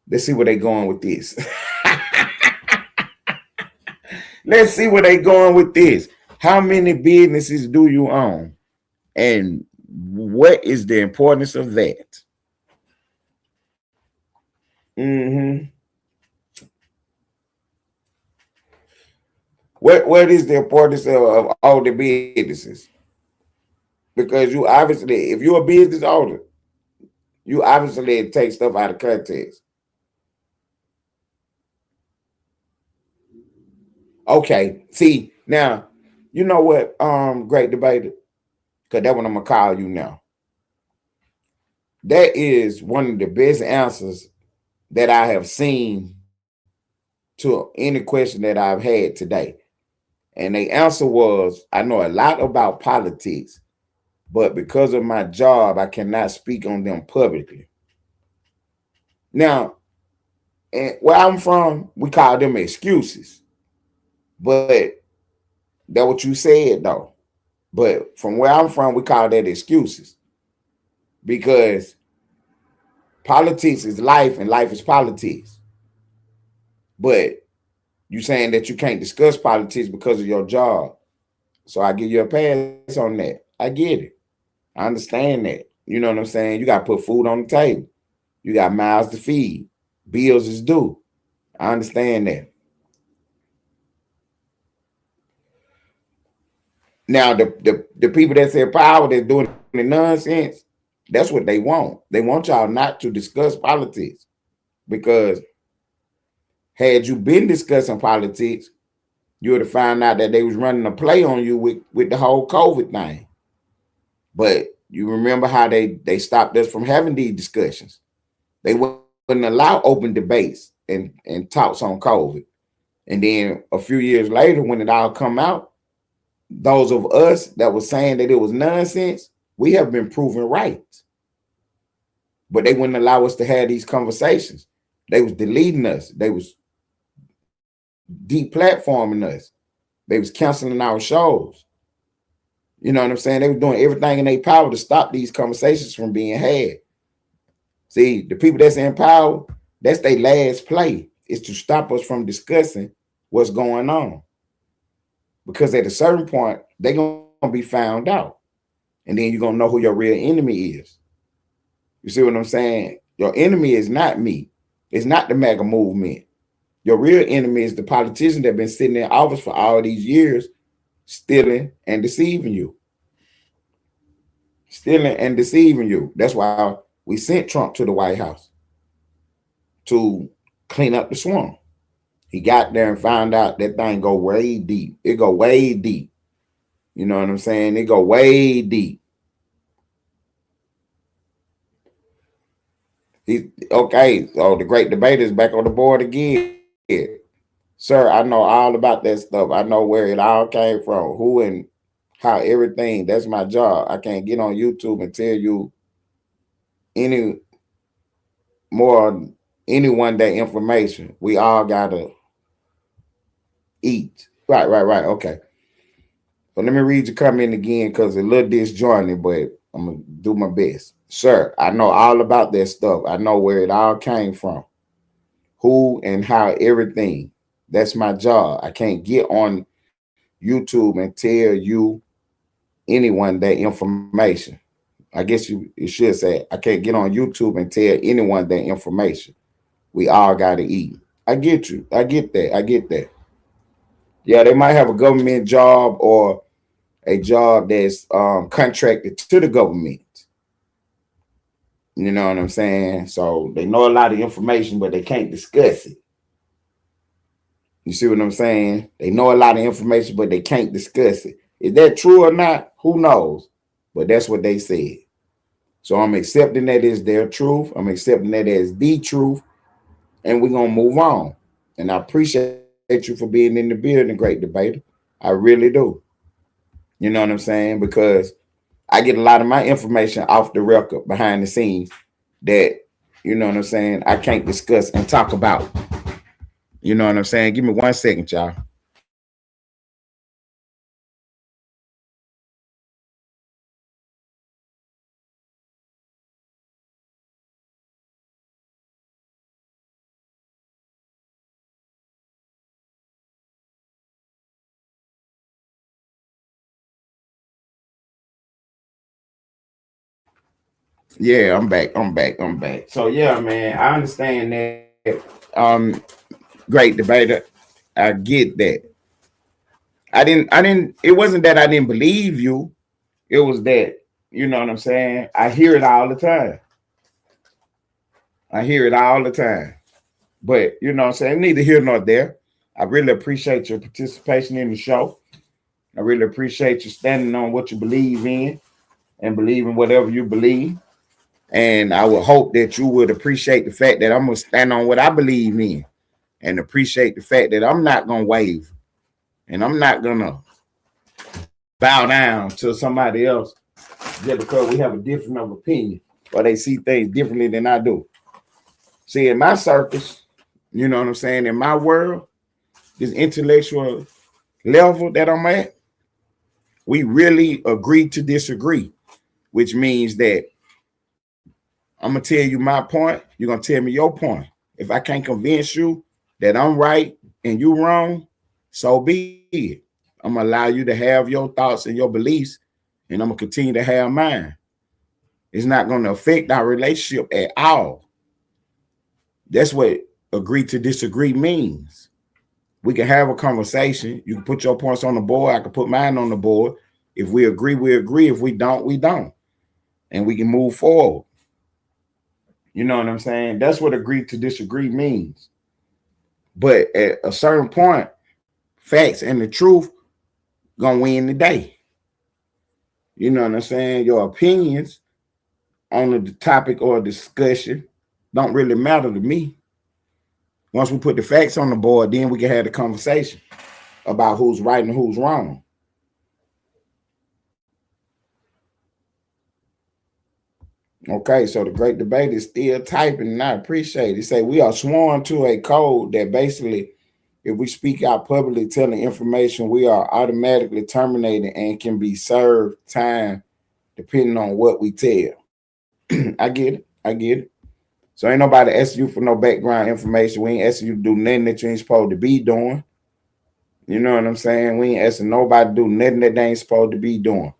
Let's see where they going with this. Let's see where they going with this. How many businesses do you own? And what is the importance of that? What is the importance of all the businesses? Because you obviously, if you're a business owner, you obviously take stuff out of context. Okay, see, now, you know what, great debater, because that's what I'm going to call you now. That is one of the best answers that I have seen to any question that I've had today. And the answer was, I know a lot about politics, but because of my job, I cannot speak on them publicly. Now, and where I'm from, we call them excuses. But that's what you said, though. But from where I'm from, we call that excuses. Because politics is life and life is politics. But you saying that you can't discuss politics because of your job. So I give you a pass on that. I get it. I understand that. You know what I'm saying? You got to put food on the table. You got mouths to feed. Bills is due. I understand that. Now, the people that's in power that's doing the nonsense, that's what they want. They want y'all not to discuss politics. Because had you been discussing politics, you would have found out that they was running a play on you with the whole COVID thing. But you remember how they stopped us from having these discussions. They wouldn't allow open debates and talks on COVID. And then a few years later, when it all come out, those of us that was saying that it was nonsense, we have been proven right. But they wouldn't allow us to have these conversations. They was deleting us. They was deplatforming us. They was canceling our shows. You know what I'm saying? They were doing everything in their power to stop these conversations from being had. See, the people that's in power, that's their last play, is to stop us from discussing what's going on. Because at a certain point, they're going to be found out. And then you're going to know who your real enemy is. You see what I'm saying? Your enemy is not me. It's not the MAGA movement. Your real enemy is the politicians that have been sitting in office for all these years, stealing and deceiving you. Stealing and deceiving you. That's why we sent Trump to the White House, to clean up the swamp. He got there and found out that thing go way deep. It go way deep. You know what I'm saying? It go way deep. Okay, so the great debater is back on the board again. Sir, I know all about that stuff. I know where it all came from, who and how everything, that's my job. I can't get on YouTube and tell you any more, any one day information. We all gotta eat. Right. Okay. But let me read your comment again because it's a little disjointed, but I'm gonna do my best. Sir, I know all about that stuff. I know where it all came from, who and how, everything. That's my job. I can't get on YouTube and tell you anyone that information. I guess you should say, I can't get on YouTube and tell anyone that information. We all got to eat. I get you. I get that. Yeah, they might have a government job or a job that's contracted to the government. You know what I'm saying? So they know a lot of information, but they can't discuss it. You see what I'm saying? They know a lot of information, but they can't discuss it. Is that true or not? Who knows? But that's what they said. So I'm accepting that as their truth. I'm accepting that as the truth. And we're going to move on. And I appreciate you for being in the building, great debater. I really do. You know what I'm saying? Because I get a lot of my information off the record, behind the scenes, that, you know what I'm saying, I can't discuss and talk about. You know what I'm saying? Give me 1 second, y'all. Yeah, I'm back. So yeah, man, I understand that. Great debater. I get that. It wasn't that I didn't believe you. It was that, you know what I'm saying? I hear it all the time. But you know what I'm saying? Neither here nor there. I really appreciate your participation in the show. I really appreciate you standing on what you believe in and believe in whatever you believe. And I would hope that you would appreciate the fact that I'm going to stand on what I believe in and appreciate the fact that I'm not going to waver and I'm not going to bow down to somebody else just because we have a different of opinion or they see things differently than I do. See, in my circus, you know what I'm saying, in my world, this intellectual level that I'm at, we really agree to disagree, which means that I'm going to tell you my point. You're going to tell me your point. If I can't convince you that I'm right and you wrong, so be it. I'm going to allow you to have your thoughts and your beliefs, and I'm going to continue to have mine. It's not going to affect our relationship at all. That's what agree to disagree means. We can have a conversation. You can put your points on the board. I can put mine on the board. If we agree, we agree. If we don't, we don't. And we can move forward. You know what I'm saying? That's what agree to disagree means. But at a certain point, facts and the truth gonna win the day. You know what I'm saying? Your opinions on the topic or discussion don't really matter to me. Once we put the facts on the board, then we can have the conversation about who's right and who's wrong. Okay, so the great debate is still typing, and I appreciate it. They say we are sworn to a code that basically, if we speak out publicly telling information, we are automatically terminated and can be served time depending on what we tell. I get it. So ain't nobody asking you for no background information. We ain't asking you to do nothing that you ain't supposed to be doing. You know what I'm saying? We ain't asking nobody to do nothing that they ain't supposed to be doing.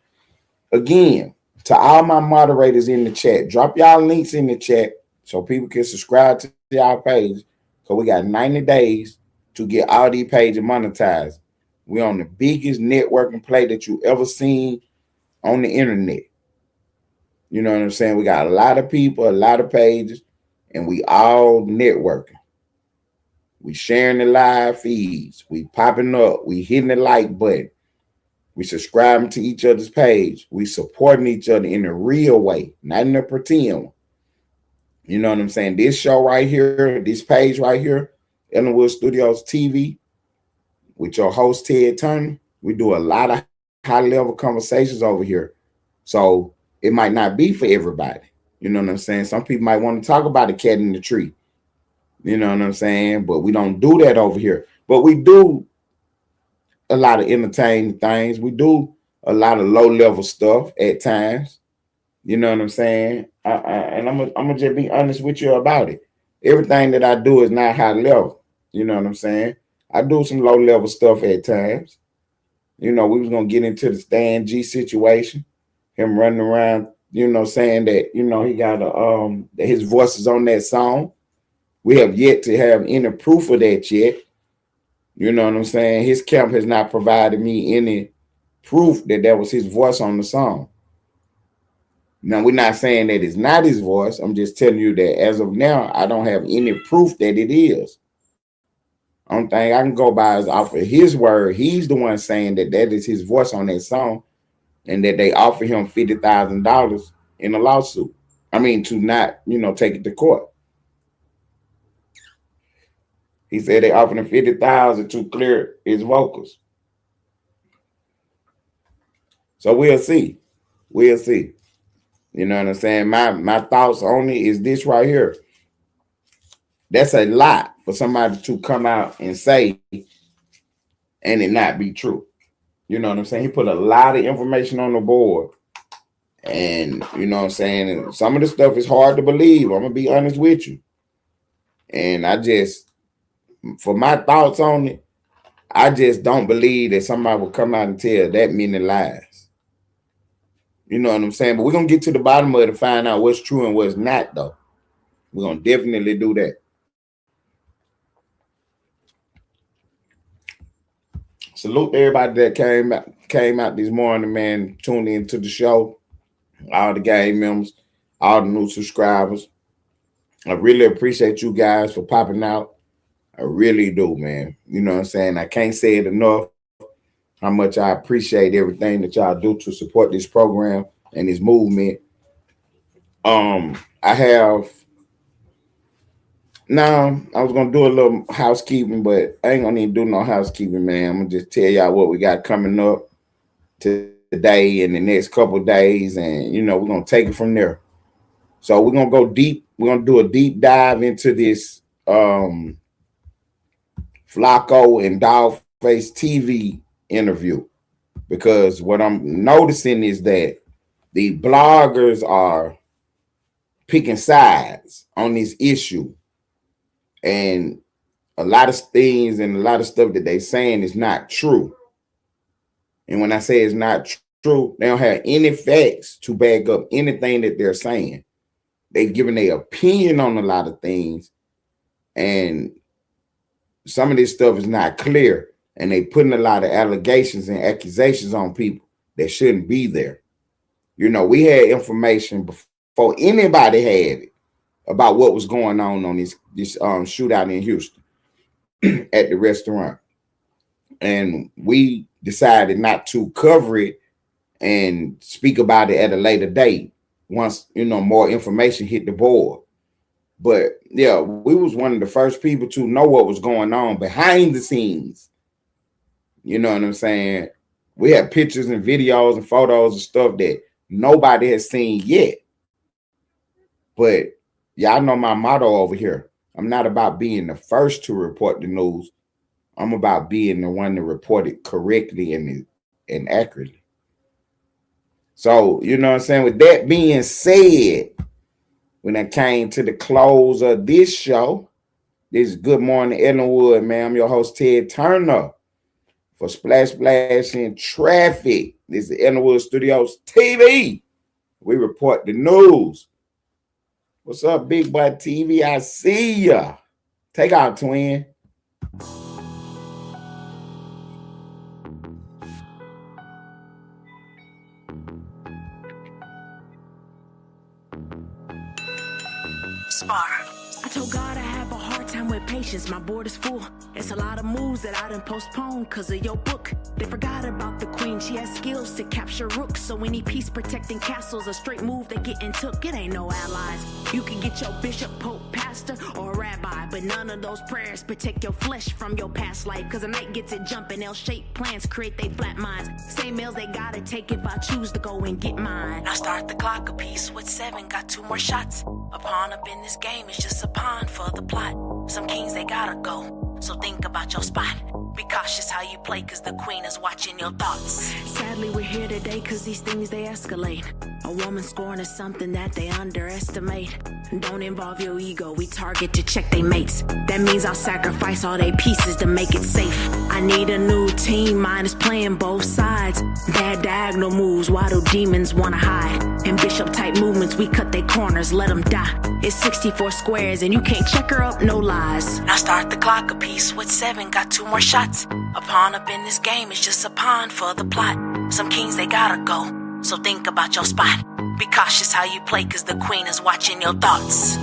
Again, to all my moderators in the chat, drop y'all links in the chat so people can subscribe to y'all page. So we got 90 days to get all these pages monetized. We on the biggest networking play that you ever seen on the internet. You know what I'm saying? We got a lot of people, a lot of pages, and we all networking. We sharing the live feeds. We popping up. We hitting the like button. We subscribing to each other's page. We supporting each other in a real way, not in a pretend one. You know what I'm saying? This show right here, this page right here, Ellenwood Studios TV, with your host, Ted Turner, we do a lot of high level conversations over here. So it might not be for everybody. You know what I'm saying? Some people might want to talk about the cat in the tree. You know what I'm saying? But we don't do that over here. But we do a lot of entertaining things. We do a lot of low level stuff at times. You know what I'm saying? And I'm gonna just be honest with you about it. Everything that I do is not high level. You know what I'm saying? I do some low level stuff at times. You know, we was gonna get into the Stan G situation, him running around, you know, saying that, you know, he got that his voice is on that song. We have yet to have any proof of that yet. You know what I'm saying? His camp has not provided me any proof that that was his voice on the song. Now, we're not saying that it's not his voice. I'm just telling you that as of now, I don't have any proof that it is. Only thing I can go by is off of his word. He's the one saying that that is his voice on that song and that they offer him $50,000 in a lawsuit. I mean, to not, you know, take it to court. He said they offered him $50,000 to clear his vocals. So we'll see. We'll see. You know what I'm saying? My thoughts on it is this right here. That's a lot for somebody to come out and say and it not be true. You know what I'm saying? He put a lot of information on the board. And you know what I'm saying? And some of the stuff is hard to believe. I'm gonna be honest with you. And I just, for my thoughts on it, I just don't believe that somebody will come out and tell that many lies. You know what I'm saying? But we're going to get to the bottom of it and find out what's true and what's not, though. We're going to definitely do that. Salute to everybody that came out this morning, man, tuned into the show. All the gang members, all the new subscribers. I really appreciate you guys for popping out. I really do, man. You know what I'm saying? I can't say it enough how much I appreciate everything that y'all do to support this program and this movement. I was gonna do a little housekeeping, but I ain't gonna even do no housekeeping, man. I'm gonna just tell y'all what we got coming up today and the next couple of days, and you know, we're gonna take it from there. So we're gonna go deep. We're gonna do a deep dive into this Flacco and Dollface TV interview, because what I'm noticing is that the bloggers are picking sides on this issue, and a lot of things and a lot of stuff that they're saying is not true. And when I say it's not true, they don't have any facts to back up anything that they're saying. They've given their opinion on a lot of things, and some of this stuff is not clear, and they putting a lot of allegations and accusations on people that shouldn't be there. You know, we had information before anybody had it about what was going on this shootout in Houston at the restaurant, and we decided not to cover it and speak about it at a later date once, you know, more information hit the board. But yeah, we was one of the first people to know what was going on behind the scenes. You know what I'm saying? We have pictures and videos and photos and stuff that nobody has seen yet. But y'all know my motto over here. I'm not about being the first to report the news. I'm about being the one to report it correctly and accurately. So, you know what I'm saying? With that being said, when I came to the close of this show, this is Good Morning Ellenwood, man. I'm your host, Ted Turner, for Splash Splash in Traffic. This is Ellenwood Studios TV. We report the news. What's up, Big Boy TV? I see ya. Take out, twin. I told God I have a hard time with patience. My board is full. It's a lot of moves that I done postpone because of your book. They forgot about the queen. She has skills to capture rooks. So any peace protecting castles, a straight move they getting took. It ain't no allies. You can get your bishop, pope, pastor, or rabbi, but none of those prayers protect your flesh from your past life. Cause a night gets it jumping, they'll shape plans, create they flat minds. Same meals they gotta take if I choose to go and get mine. Now start the clock a piece with 7, got 2 more shots. A pawn up in this game is just a pawn for the plot. Some kings they gotta go, so think about your spot. Be cautious how you play, cause the queen is watching your thoughts. Sadly, we're here today cause these things they escalate. A woman scorn is something that they underestimate. Don't involve your ego, we target to check they mates. That means I'll sacrifice all they pieces to make it safe. I need a new team, mine is playing both sides. Bad diagonal moves, why do demons wanna hide? In bishop type movements, we cut they corners, let them die. It's 64 squares and you can't check her up, no lies. Now start the clock a piece with 7, got 2 more shots. A pawn up in this game is just a pawn for the plot. Some kings they gotta go, so think about your spot. Be cautious how you play, cause the queen is watching your thoughts.